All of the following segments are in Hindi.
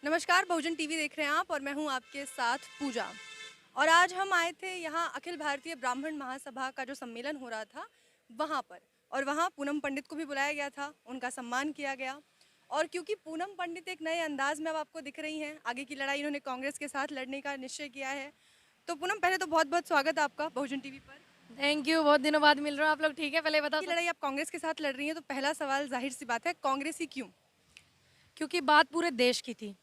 नमस्कार, बहुजन टीवी देख रहे हैं आप और मैं हूं आपके साथ पूजा। और आज हम आए थे यहाँ अखिल भारतीय ब्राह्मण महासभा का जो सम्मेलन हो रहा था वहाँ पर। और वहाँ पूनम पंडित को भी बुलाया गया था, उनका सम्मान किया गया। और क्योंकि पूनम पंडित एक नए अंदाज में अब आपको दिख रही हैं, आगे की लड़ाई इन्होंने कांग्रेस के साथ लड़ने का निश्चय किया है। तो पूनम, पहले तो बहुत बहुत स्वागत है आपका बहुजन टीवी पर। Thank you. बहुत दिनों बाद मिल रहे हो आप लोग। ठीक है, पहले बताओ की लड़ाई आप कांग्रेस के साथ लड़ रही हैं, तो पहला सवाल जाहिर सी बात है, कांग्रेस ही क्यों? क्योंकि बात पूरे देश की थी।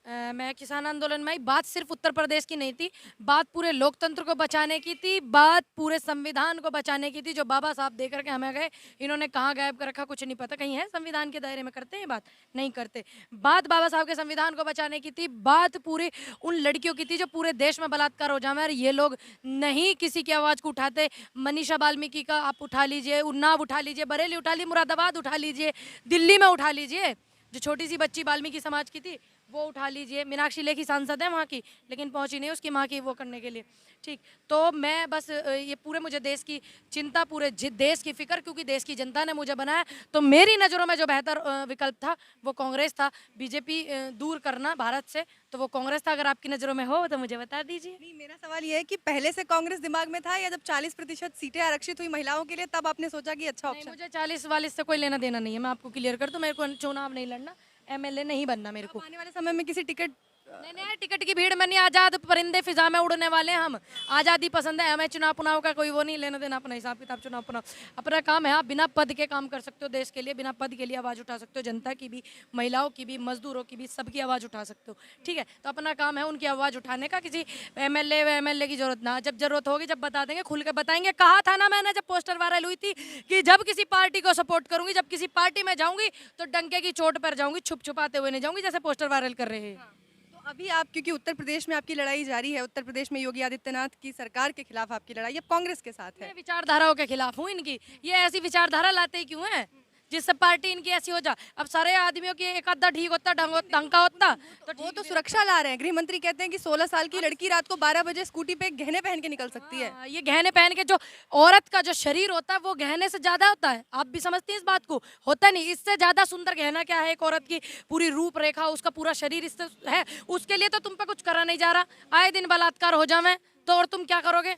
मैं किसान आंदोलन में आई, बात सिर्फ उत्तर प्रदेश की नहीं थी, बात पूरे लोकतंत्र को बचाने की थी, बात पूरे संविधान को बचाने की थी जो बाबा साहब दे करके हमें गए। इन्होंने कहाँ गायब कर रखा कुछ नहीं पता, कहीं है संविधान के दायरे में करते हैं बात? नहीं करते। बात बाबा साहब के संविधान को बचाने की थी, बात पूरी उन लड़कियों की थी जो पूरे देश में बलात्कार हो जाए और ये लोग नहीं किसी की आवाज़ को उठाते। मनीषा वाल्मीकि का आप उठा लीजिए, उन्नाव उठा लीजिए, बरेली उठा लीजिए, मुरादाबाद उठा लीजिए, दिल्ली में उठा लीजिए, जो छोटी सी बच्ची वाल्मीकि समाज की थी वो उठा लीजिए। मीनाक्षी लेखी सांसद है वहाँ की, लेकिन पहुँची नहीं उसकी माँ की वो करने के लिए। ठीक, तो मैं बस ये पूरे मुझे देश की चिंता, पूरे देश की फिक्र, क्योंकि देश की जनता ने मुझे बनाया। तो मेरी नज़रों में जो बेहतर विकल्प था वो कांग्रेस था। बीजेपी दूर करना भारत से, तो वो कांग्रेस था। अगर आपकी नज़रों में हो तो मुझे बता दीजिए। नहीं, मेरा सवाल ये है कि पहले से कांग्रेस दिमाग में था, या जब 40% सीटें आरक्षित हुई महिलाओं के लिए तब आपने सोचा कि अच्छा नहीं, ऑप्शन? मुझे 40-40 से कोई लेना देना नहीं है। मैं आपको क्लियर कर दूं, मेरे को चुनाव नहीं लड़ना, एमएलए नहीं बनना मेरे को। आने वाले समय में किसी टिकट नहीं नहीं, टिकट की भीड़ में नहीं, आजाद परिंदे फिजा में उड़ने वाले हैं हम। आज़ादी पसंद है हमें, चुनाव पुनाव का कोई वो नहीं लेना देना, अपना हिसाब किताब चुनाव पुनाव अपना काम है। आप बिना पद के काम कर सकते हो देश के लिए, बिना पद के लिए आवाज़ उठा सकते हो, जनता की भी, महिलाओं की भी, मजदूरों की भी, सबकी आवाज़ उठा सकते हो। ठीक है, तो अपना काम है उनकी आवाज़ उठाने का। किसी एमएलए की जरूरत ना, जब जरूरत होगी जब बता देंगे, खुल के बताएंगे। कहा था ना मैंने जब पोस्टर वायरल हुई थी कि जब किसी पार्टी को सपोर्ट करूंगी, जब किसी पार्टी में जाऊंगी तो डंके की चोट पर जाऊंगी, छुप छुपाते हुए नहीं जाऊंगी जैसे पोस्टर वायरल कर रहे हैं। तो अभी आप, क्योंकि उत्तर प्रदेश में आपकी लड़ाई जारी है, उत्तर प्रदेश में योगी आदित्यनाथ की सरकार के खिलाफ आपकी लड़ाई अब कांग्रेस के साथ है। मैं विचारधाराओं के खिलाफ हूँ इनकी। ये ऐसी विचारधारा लाते ही क्यों है जिससे पार्टी इनकी ऐसी हो जा। अब सारे आदमियों की एक आधा ठीक होता, ढंग का होता तो वो ठीक तो भी सुरक्षा ला रहे हैं, गृह मंत्री कहते हैं कि 16 साल की लड़की रात को 12 बजे स्कूटी पे गहने पहन के निकल सकती है। ये गहने पहन के जो औरत का जो शरीर होता है वो गहने से ज्यादा होता है। आप भी समझते हैं इस बात को? होता नहीं, इससे ज्यादा सुंदर गहना क्या है? एक औरत की पूरी रूपरेखा, उसका पूरा शरीर इससे है। उसके लिए तो तुम पे कुछ करा नहीं जा रहा। आए दिन बलात्कार हो जावे तो और तुम क्या करोगे?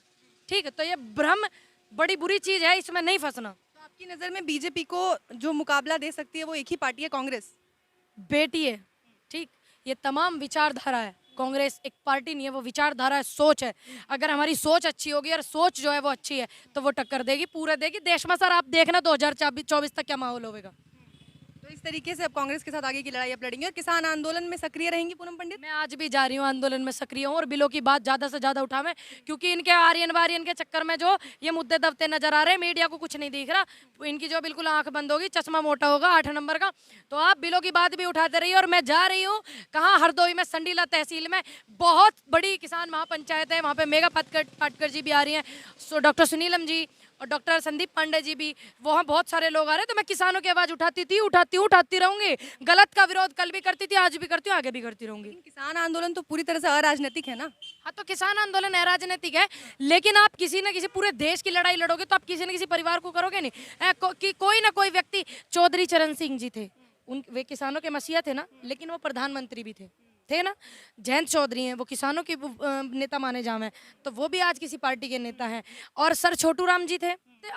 ठीक है, तो ये भ्रम बड़ी बुरी चीज है, इसमें नहीं फंसना। तो आपकी नज़र में बीजेपी को जो मुकाबला दे सकती है वो एक ही पार्टी है, कांग्रेस? बेटी है। ठीक, ये तमाम विचारधारा है। कांग्रेस एक पार्टी नहीं है, वो विचारधारा है, सोच है। अगर हमारी सोच अच्छी होगी और सोच जो है वो अच्छी है तो वो टक्कर देगी, पूरे देगी देश में। सर आप देखना 2024 तक क्या माहौल होगा। तो इस तरीके से अब कांग्रेस के साथ आगे की लड़ाई आप लड़ेंगे और किसान आंदोलन में सक्रिय रहेंगी पूनम पंडित? मैं आज भी जा रही हूँ आंदोलन में, सक्रिय हूँ, और बिलों की बात ज़्यादा से ज़्यादा उठावें, क्योंकि इनके आर्यन वार्यन के चक्कर में जो ये मुद्दे दबते नजर आ रहे हैं, मीडिया को कुछ नहीं दिख रहा। इनकी जो बिल्कुल आंख बंद होगी, चश्मा मोटा होगा 8 नंबर का। तो आप बिलों की बात भी उठाते रहिए। और मैं जा रही हूँ कहाँ, हरदोई में, संडीला तहसील में बहुत बड़ी किसान महापंचायत है, वहाँ पे मेगा पाटकर जी भी आ रही हैं, डॉक्टर सुनीलम जी और डॉक्टर संदीप पांडे जी भी, वहाँ बहुत सारे लोग आ रहे हैं। तो मैं किसानों की आवाज़ उठाती थी, उठाती रहूंगी। गलत का विरोध कल भी करती थी, आज भी करती हूँ, आगे भी करती रहूंगी। लेकिन किसान आंदोलन तो पूरी तरह से अराजनीतिक है ना? हाँ, तो किसान आंदोलन अराजनीतिक है, लेकिन आप किसी न किसी पूरे देश की लड़ाई लड़ोगे तो आप किसी न किसी परिवार को करोगे नहीं। कि कोई ना कोई व्यक्ति, चौधरी चरण सिंह जी थे, उन वे किसानों के मसीहा थे ना, लेकिन वो प्रधानमंत्री भी थे ना। जयंत चौधरी हैं, वो किसानों के नेता माने जावे, तो वो भी आज किसी पार्टी के नेता हैं। और सर छोटू राम जी थे,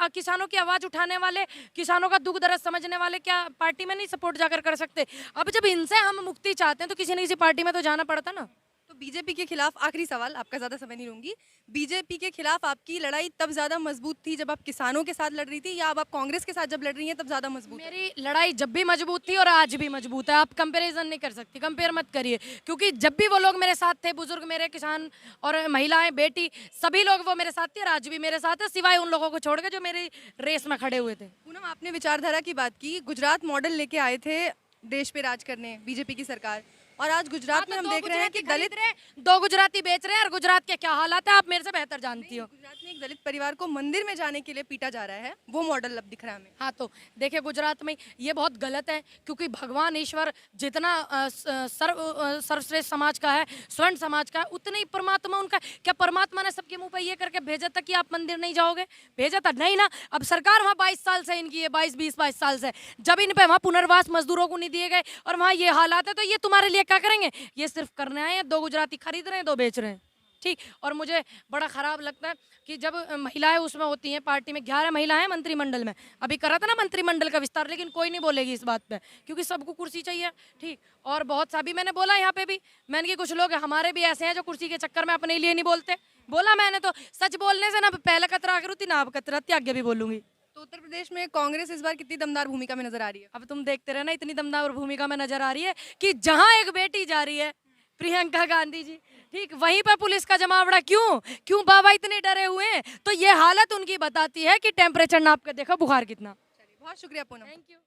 किसानों की आवाज़ उठाने वाले, किसानों का दुख दर्द समझने वाले, क्या पार्टी में नहीं सपोर्ट जाकर कर सकते? अब जब इनसे हम मुक्ति चाहते हैं तो किसी न किसी पार्टी में तो जाना पड़ता ना। तो बीजेपी के खिलाफ आखिरी सवाल, आपका ज्यादा समय नहीं लूंगी। बीजेपी के खिलाफ आपकी लड़ाई तब ज्यादा मजबूत थी जब आप किसानों के साथ लड़ रही थी, या अब आप कांग्रेस के साथ जब लड़ रही हैं तब ज्यादा मजबूत है? मेरी लड़ाई जब भी मजबूत थी और आज भी मजबूत है। आप कंपैरिजन नहीं कर सकती, कंपेयर मत करिए, क्योंकि जब भी वो लोग मेरे साथ थे, बुजुर्ग मेरे, किसान और महिलाएं, बेटी, सभी लोग वो मेरे साथ थे और आज भी मेरे साथ है, सिवाय उन लोगों को छोड़ के जो मेरी रेस में खड़े हुए थे। पूनम, आपने विचारधारा की बात की, गुजरात मॉडल लेके आए थे देश पे राज करने बीजेपी की सरकार, और आज गुजरात में हम देख रहे हैं कि दलित, दो गुजराती बेच रहे हैं, और गुजरात के क्या हालात है आप मेरे से बेहतर जानती हो। गुजरात में एक दलित परिवार को मंदिर में जाने के लिए पीटा जा रहा है, वो मॉडल अब दिख रहा है हमें। हाँ, तो देखिए गुजरात में ये बहुत गलत है, क्योंकि भगवान ईश्वर जितना सर्वश्रेष्ठ समाज का है, स्वर्ण समाज का है, उतने ही परमात्मा उनका। क्या परमात्मा ने सबके मुंह पे ये करके भेजा था कि आप मंदिर नहीं जाओगे? भेजा था नहीं ना। अब सरकार वहाँ 22 साल से इनकी है, 22 साल से, जब इन पे वहाँ पुनर्वास मजदूरों को नहीं दिए गए और वहाँ ये हालात है, तो ये तुम्हारे लिए क्या करेंगे? ये सिर्फ करने आए हैं, 2 गुजराती खरीद रहे हैं, 2 बेच रहे हैं। ठीक। और मुझे बड़ा खराब लगता है कि जब महिलाएं उसमें होती हैं पार्टी में, 11 महिलाएं मंत्रिमंडल में, अभी करा था ना मंत्रिमंडल का विस्तार, लेकिन कोई नहीं बोलेगी इस बात पे क्योंकि सबको कुर्सी चाहिए। ठीक। और बहुत सा भी मैंने बोला यहाँ पे भी, मैंने कि कुछ लोग हमारे भी ऐसे हैं जो कुर्सी के चक्कर में अपने लिए नहीं बोलते। बोला मैंने, तो सच बोलने से ना पहले कतरा करूँ थी ना अब कतराती, आगे भी बोलूंगी। तो उत्तर प्रदेश में कांग्रेस इस बार कितनी दमदार भूमिका में नजर आ रही है? अब तुम देखते रहना, इतनी दमदार भूमिका में नजर आ रही है कि जहां एक बेटी जा रही है, प्रियंका गांधी जी, ठीक, वहीं पर पुलिस का जमावड़ा। क्यों क्यों बाबा इतने डरे हुए हैं? तो ये हालत उनकी बताती है कि टेम्परेचर नाप कर देखो बुखार कितना। चलिए, बहुत शुक्रिया पूनम। Thank you.